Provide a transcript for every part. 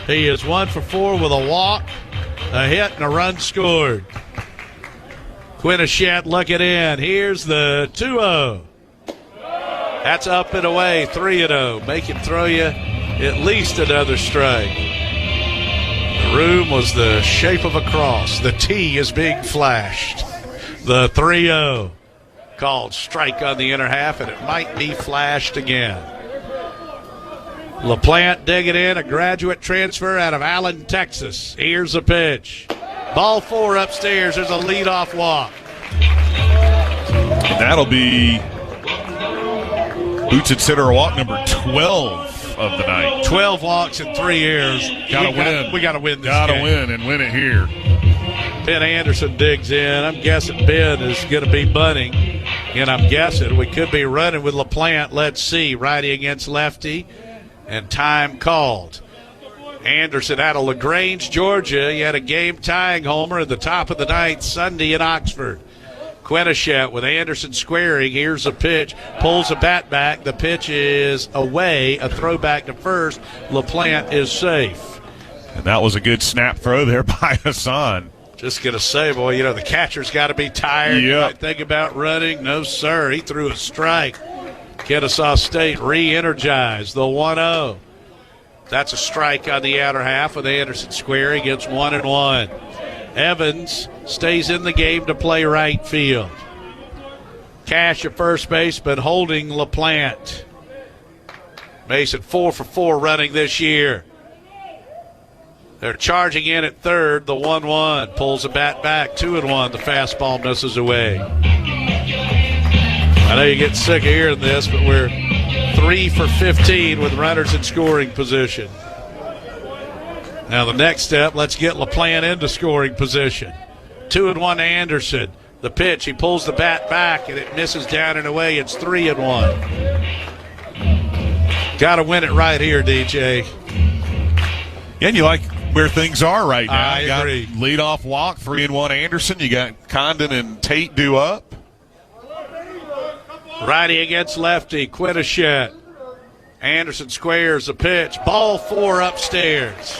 He is 1 for 4 with a walk, a hit, and a run scored. Kennesaw looking in. Here's the 2-0. That's up and away, 3-0. Make him throw you at least another strike. The room was the shape of a cross. The T is being flashed. The 3-0. Called strike on the inner half, and it might be flashed again. LaPlante digging in, a graduate transfer out of Allen, Texas. Here's a pitch. Ball 4 upstairs. There's a leadoff walk. That'll be Boots at center walk number 12 of the night. 12 walks in 3 years. Gotta win. We got to win this game. Gotta win and win it here. Ben Anderson digs in. I'm guessing Ben is going to be bunting. And I'm guessing we could be running with LaPlante. Let's see. Righty against lefty. And time called. Anderson out of LaGrange, Georgia. He had a game-tying homer at the top of the ninth Sunday in Oxford. Kennesaw with Anderson squaring. Here's a pitch. Pulls a bat back. The pitch is away. A throwback to first. LaPlante is safe. And that was a good snap throw there by Hassan. Just going to say, boy, the catcher's got to be tired. You might think about running. No, sir. He threw a strike. Kennesaw State re-energized. The 1-0. That's a strike on the outer half with Anderson squaring. It's 1-1. Evans stays in the game to play right field. Cash at first base, but holding LaPlante. Mason 4 for 4 running this year. They're charging in at third. The 1-1 pulls the bat back. 2-1. The fastball misses away. I know you get sick of hearing this, but we're 3 for 15 with runners in scoring position. Now the next step, let's get LaPlante into scoring position. 2-1 Anderson. The pitch, he pulls the bat back, and it misses down and away. It's 3-1. Got to win it right here, DJ. And you like where things are right now. I agree. Leadoff walk, 3-1 Anderson. You got Condon and Tate due up. Righty against lefty, Kennesaw. Anderson squares the pitch. Ball 4 upstairs.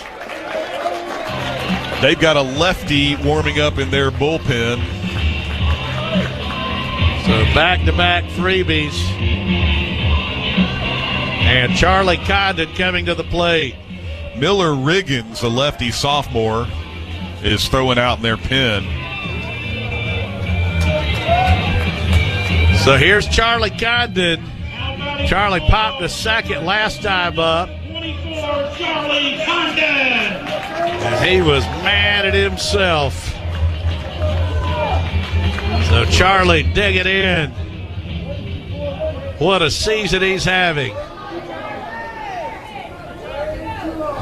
They've got a lefty warming up in their bullpen. So back-to-back freebies. And Charlie Condon coming to the plate. Miller Riggins, a lefty sophomore, is throwing out in their pen. So here's Charlie Condon. Charlie popped a second last time up. 24, Charlie Condon. And he was mad at himself. So Charlie digging in. What a season he's having.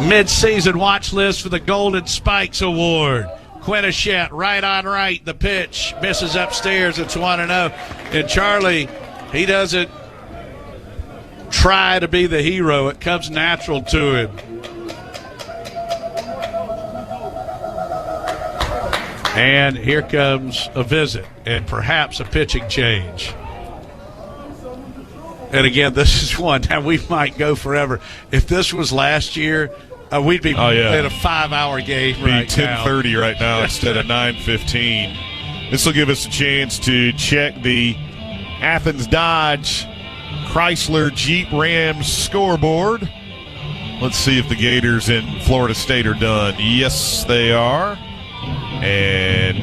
Mid-season watch list for the Golden Spikes Award. Kennesaw right on right. The pitch misses upstairs. It's 1-0. And Charlie, he doesn't try to be the hero. It comes natural to him. And here comes a visit and perhaps a pitching change. And again, this is one that we might go forever. If this was last year, we'd be in a 5-hour game right now. 10:30 right now instead of 9:15. This will give us a chance to check the Athens Dodge Chrysler Jeep Rams scoreboard. Let's see if the Gators in Florida State are done. Yes, they are. And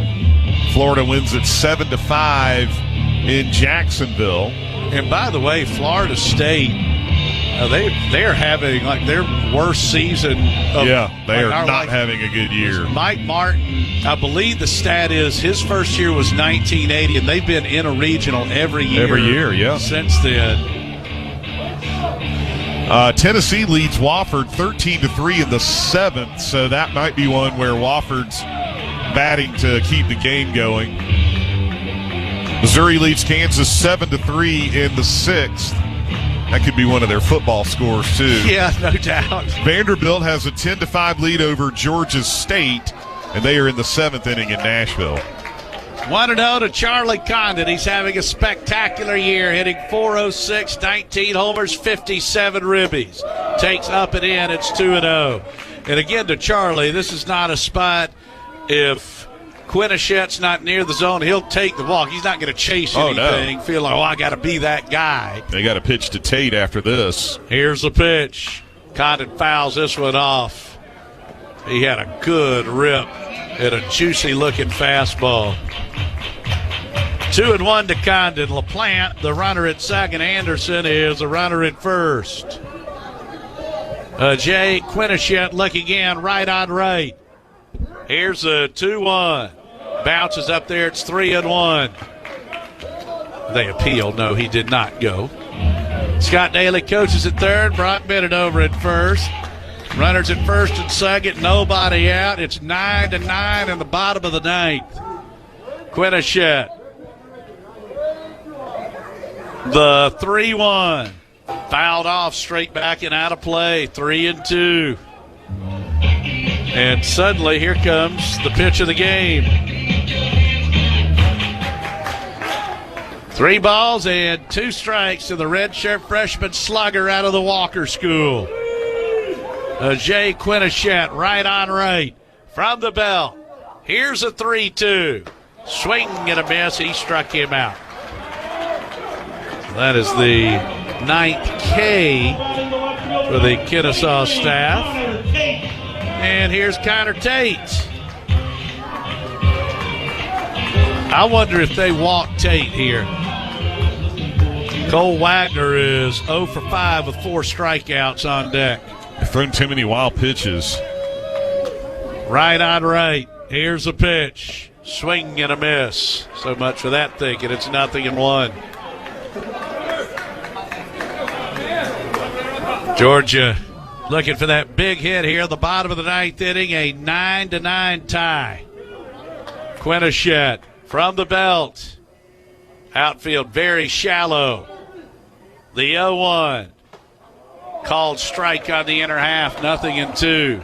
Florida wins it 7-5 in Jacksonville. And by the way, Florida State, they're having like their worst season. They are not having a good year. Mike Martin, I believe the stat is his first year was 1980, and they've been in a regional every year. Every year, yeah. Since then. Tennessee leads Wofford 13-3 in the 7th, so that might be one where Wofford's batting to keep the game going. Missouri leads Kansas 7-3 in the 6th. That could be one of their football scores, too. Yeah, no doubt. Vanderbilt has a 10-5 lead over Georgia State, and they are in the 7th inning in Nashville. 1-0 to Charlie Condon. He's having a spectacular year, hitting .406, 19 homers, 57 ribbies. Takes up and in. It's 2-0. And again, to Charlie, this is not a spot if Quinnichet's not near the zone, he'll take the walk. He's not going to chase anything, feel like, I got to be that guy. They got a pitch to Tate after this. Here's the pitch. Condon fouls this one off. He had a good rip and a juicy-looking fastball. 2-1 to Condon. LaPlante, the runner at second. Anderson is the runner at first. Jay Quinnishett looking in, right on right. Here's a 2-1. Bounces up there. It's 3-1. They appealed. No, he did not go. Scott Daly coaches at third. Brock Bennett over at first. Runners at first and second. Nobody out. It's 9-9 in the bottom of the ninth. Quinnishett. The 3-1. Fouled off, straight back and out of play. 3-2. And suddenly here comes the pitch of the game. 3 balls and 2 strikes to the redshirt freshman slugger out of the Walker School. Jay Quinnishett, right on right. From the belt. Here's a 3-2. Swing and a miss. He struck him out. That is the 9th K for the Kennesaw staff. And here's Connor Tate. I wonder if they walk Tate here. Cole Wagner is 0 for 5 with 4 strikeouts on deck. They've thrown too many wild pitches. Right on right. Here's a pitch. Swing and a miss. So much for that thinking. It's 0-1. Georgia looking for that big hit here at the bottom of the 9th inning. A 9-9 tie. Quinnishett from the belt. Outfield very shallow. The 0-1. Called strike on the inner half. 0-2.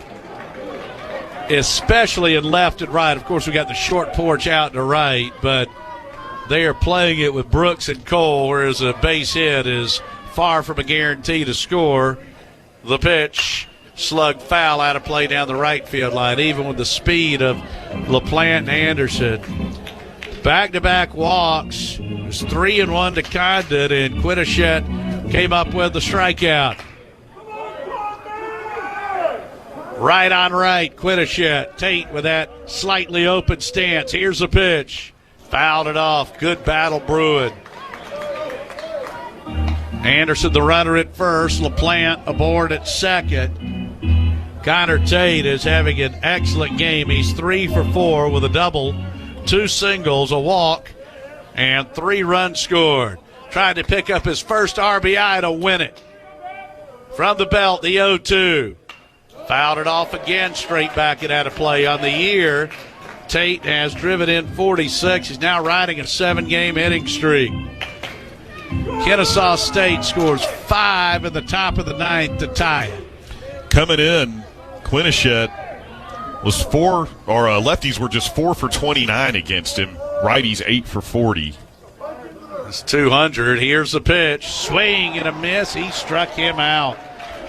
Especially in left and right. Of course, we got the short porch out to right, but they are playing it with Brooks and Cole, whereas a base hit is far from a guarantee to score. The pitch, slug foul out of play down the right field line, even with the speed of LaPlante and Anderson. Back-to-back walks. It was 3-1 to Condon, and Quinnishett came up with the strikeout. Right on right, Quinnishett. Tate with that slightly open stance. Here's the pitch. Fouled it off. Good battle brewing. Anderson, the runner at first. LaPlante aboard at second. Connor Tate is having an excellent game. He's 3 for 4 with a double, 2 singles, a walk, and 3 runs scored. Trying to pick up his first RBI to win it. From the belt, the 0-2. Fouled it off again, straight back and out of play. On the year, Tate has driven in 46. He's now riding a 7-game hitting streak. Kennesaw State scores 5 in the top of the 9th to tie it. Coming in, Quinnishett was lefties were just 4 for 29 against him. Righties 8 for 40. It's 200. Here's the pitch. Swing and a miss. He struck him out.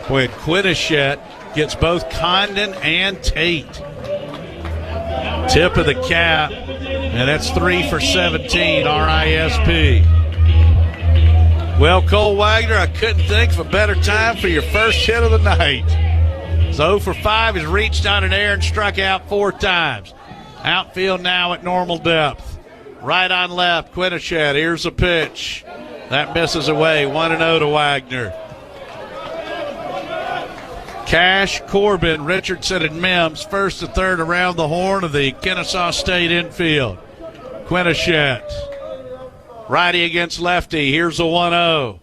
When Quinnishett gets both Condon and Tate. Tip of the cap, and that's 3 for 17, RISP. Well, Cole Wagner, I couldn't think of a better time for your first hit of the night. So 0 for 5 has reached on an air and struck out 4 times. Outfield now at normal depth. Right on left, Quinnishett. Here's the pitch. That misses away. 1-0 to Wagner. Cash, Corbin, Richardson, and Mims, first to third around the horn of the Kennesaw State infield. Quinnishett. Righty against lefty. Here's a 1-0.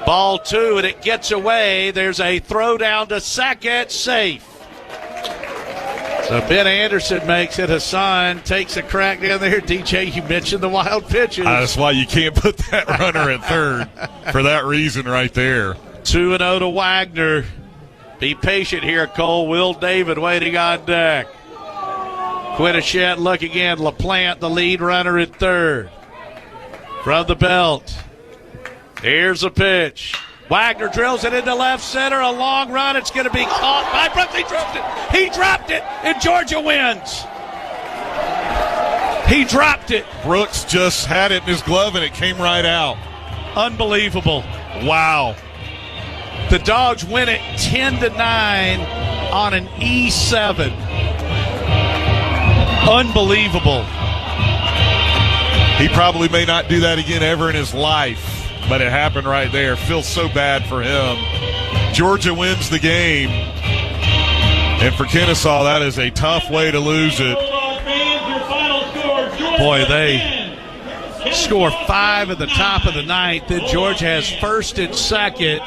Ball 2, and it gets away. There's a throw down to second. Safe. So Ben Anderson makes it. Hassan takes a crack down there. DJ, you mentioned the wild pitches. That's why you can't put that runner at third for that reason right there. 2-0 to Wagner. Be patient here, Cole. Will David waiting on deck. Quinnishett look again. LaPlante, the lead runner at third. From the belt. Here's a pitch. Wagner drills it into left center. A long run. It's going to be caught by Brooks. He dropped it. He dropped it, and Georgia wins. He dropped it. Brooks just had it in his glove, and it came right out. Unbelievable. Wow. The Dogs win it 10-9 on an E7. Unbelievable. He probably may not do that again ever in his life, but it happened right there. Feels so bad for him. Georgia wins the game. And for Kennesaw, that is a tough way to lose it. Boy, they score 5 at the top of the ninth. Then Georgia has first and second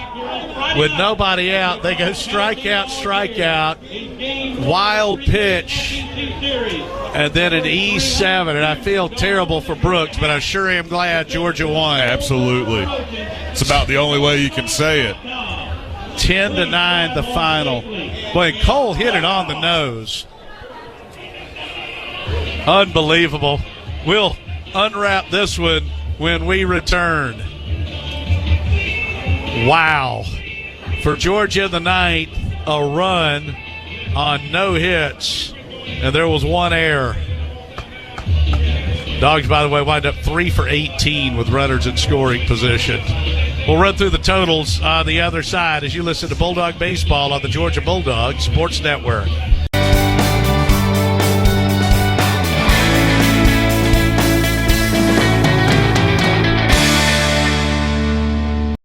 with nobody out. They go strikeout, wild pitch, and then an E7. And I feel terrible for Brooks, but I sure am glad Georgia won. Absolutely. It's about the only way you can say it. 10-9 the final. Boy, Cole hit it on the nose. Unbelievable. We'll unwrap this one when we return. Wow. For Georgia in the ninth, a run on no hits, and there was one error. Dogs, by the way, wind up 3 for 18 with runners in scoring position. We'll run through the totals on the other side as you listen to Bulldog Baseball on the Georgia Bulldogs Sports Network.